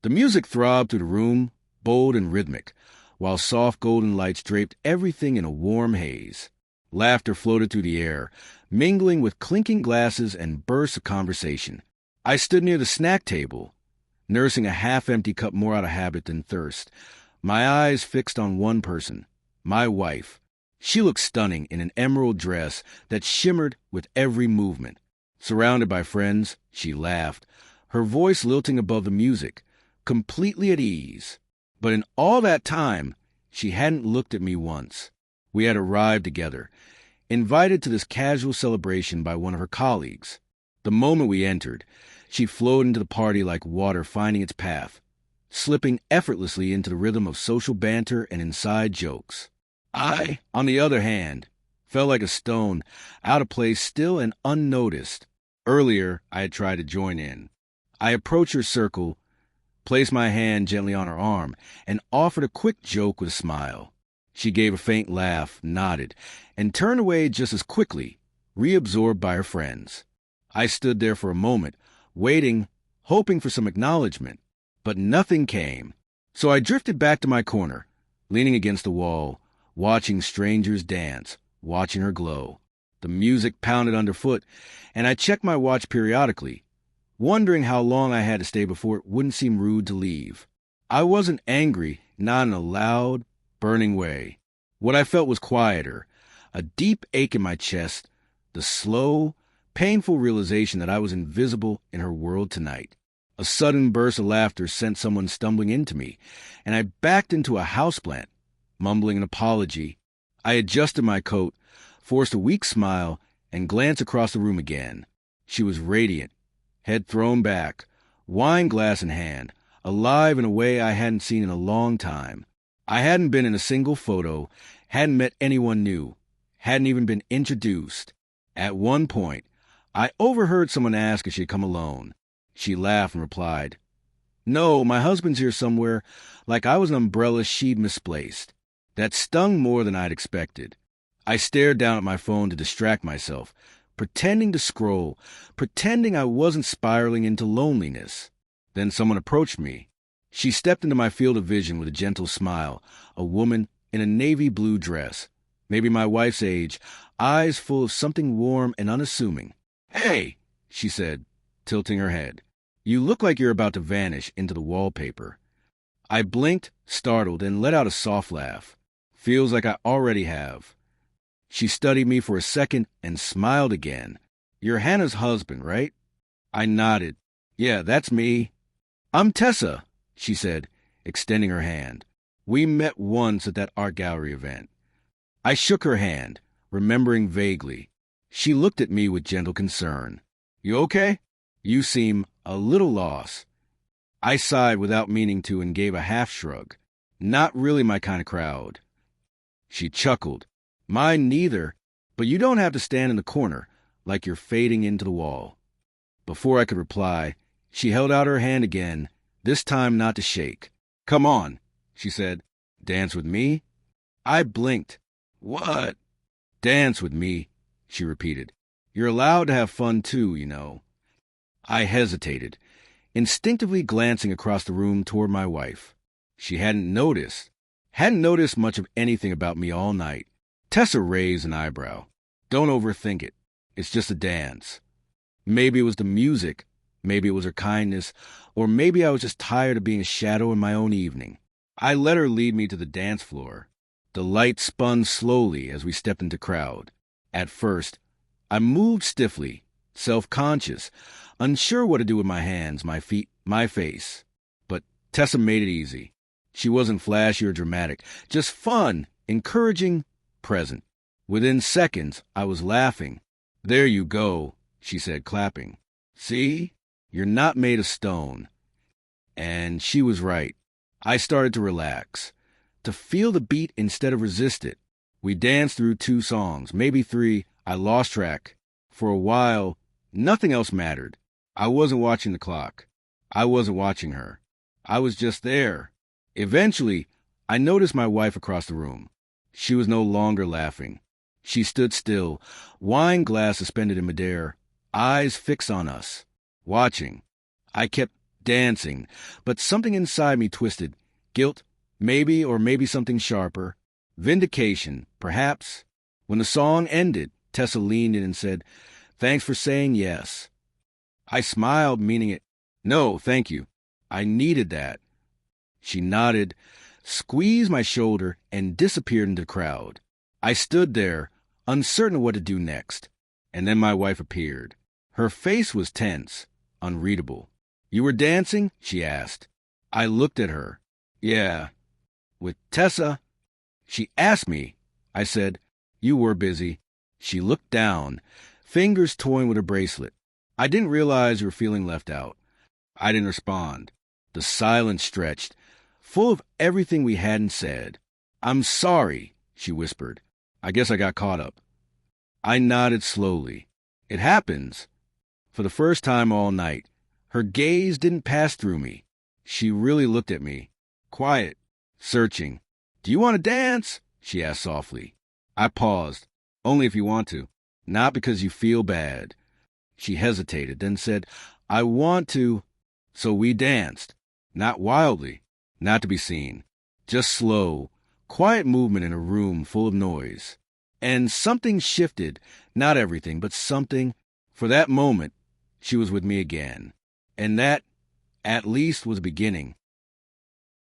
The music throbbed through the room, bold and rhythmic, while soft golden lights draped everything in a warm haze. Laughter floated through the air, mingling with clinking glasses and bursts of conversation. I stood near the snack table, nursing a half-empty cup more out of habit than thirst, my eyes fixed on one person, my wife. She looked stunning in an emerald dress that shimmered with every movement. Surrounded by friends, she laughed, her voice lilting above the music, completely at ease. But in all that time, she hadn't looked at me once. We had arrived together, invited to this casual celebration by one of her colleagues. The moment we entered, she flowed into the party like water finding its path, slipping effortlessly into the rhythm of social banter and inside jokes. I, on the other hand, felt like a stone, out of place still and unnoticed. Earlier, I had tried to join in. I approached her circle, placed my hand gently on her arm, and offered a quick joke with a smile. She gave a faint laugh, nodded, and turned away just as quickly, reabsorbed by her friends. I stood there for a moment, waiting, hoping for some acknowledgement, but nothing came. So I drifted back to my corner, leaning against the wall, watching strangers dance, watching her glow. The music pounded underfoot, and I checked my watch periodically, wondering how long I had to stay before it wouldn't seem rude to leave. I wasn't angry, not in a loud, burning way. What I felt was quieter, a deep ache in my chest, the slow, painful realization that I was invisible in her world tonight. A sudden burst of laughter sent someone stumbling into me, and I backed into a houseplant, mumbling an apology. I adjusted my coat, forced a weak smile, and glanced across the room again. She was radiant, head thrown back, wine glass in hand, alive in a way I hadn't seen in a long time. I hadn't been in a single photo, hadn't met anyone new, hadn't even been introduced. At one point, I overheard someone ask if she'd come alone. She laughed and replied, "No, my husband's here somewhere," like I was an umbrella she'd misplaced. That stung more than I'd expected. I stared down at my phone to distract myself, pretending to scroll, pretending I wasn't spiraling into loneliness. Then someone approached me. She stepped into my field of vision with a gentle smile, a woman in a navy blue dress, maybe my wife's age, eyes full of something warm and unassuming. "Hey," she said, tilting her head. "You look like you're about to vanish into the wallpaper." I blinked, startled, and let out a soft laugh. Feels like I already have. She studied me for a second and smiled again. "You're Hannah's husband, right?" I nodded. "Yeah, that's me." "I'm Tessa," she said, extending her hand. "We met once at that art gallery event." I shook her hand, remembering vaguely. She looked at me with gentle concern. "You okay? You seem a little lost." I sighed without meaning to and gave a half shrug. Not really my kind of crowd. She chuckled. "Mine neither, but you don't have to stand in the corner like you're fading into the wall." Before I could reply, she held out her hand again, this time not to shake. "Come on," she said. "Dance with me?" I blinked. "What?" "Dance with me," she repeated. "You're allowed to have fun too, you know." I hesitated, instinctively glancing across the room toward my wife. She hadn't noticed much of anything about me all night. Tessa raised an eyebrow. "Don't overthink it. It's just a dance." Maybe it was the music, maybe it was her kindness, or maybe I was just tired of being a shadow in my own evening. I let her lead me to the dance floor. The light spun slowly as we stepped into crowd. At first, I moved stiffly, self-conscious, unsure what to do with my hands, my feet, my face. But Tessa made it easy. She wasn't flashy or dramatic, just fun, encouraging, present. Within seconds, I was laughing. "There you go," she said, clapping. "See? You're not made of stone." And she was right. I started to relax, to feel the beat instead of resist it. We danced through 2 songs, maybe 3. I lost track. For a while, nothing else mattered. I wasn't watching the clock. I wasn't watching her. I was just there. Eventually, I noticed my wife across the room. She was no longer laughing. She stood still, wine glass suspended in midair, eyes fixed on us, watching. I kept dancing, but something inside me twisted. Guilt, maybe, or maybe something sharper. Vindication, perhaps. When the song ended, Tessa leaned in and said, "Thanks for saying yes." I smiled, meaning it. "No, thank you. I needed that." She nodded, squeezed my shoulder, and disappeared into the crowd. I stood there, uncertain of what to do next. And then my wife appeared. Her face was tense, unreadable. "You were dancing?" she asked. I looked at her. "Yeah." "With Tessa?" "She asked me." I said, "You were busy." She looked down, fingers toying with her bracelet. "I didn't realize you were feeling left out." I didn't respond. The silence stretched, full of everything we hadn't said. "I'm sorry," she whispered. "I guess I got caught up." I nodded slowly. "It happens." For the first time all night, her gaze didn't pass through me. She really looked at me, quiet, searching. "Do you want to dance?" she asked softly. I paused. "Only if you want to. Not because you feel bad." She hesitated, then said, "I want to." So we danced. Not wildly, not to be seen. Just slow, quiet movement in a room full of noise. And something shifted, not everything, but something. For that moment, she was with me again. And that, at least, was beginning.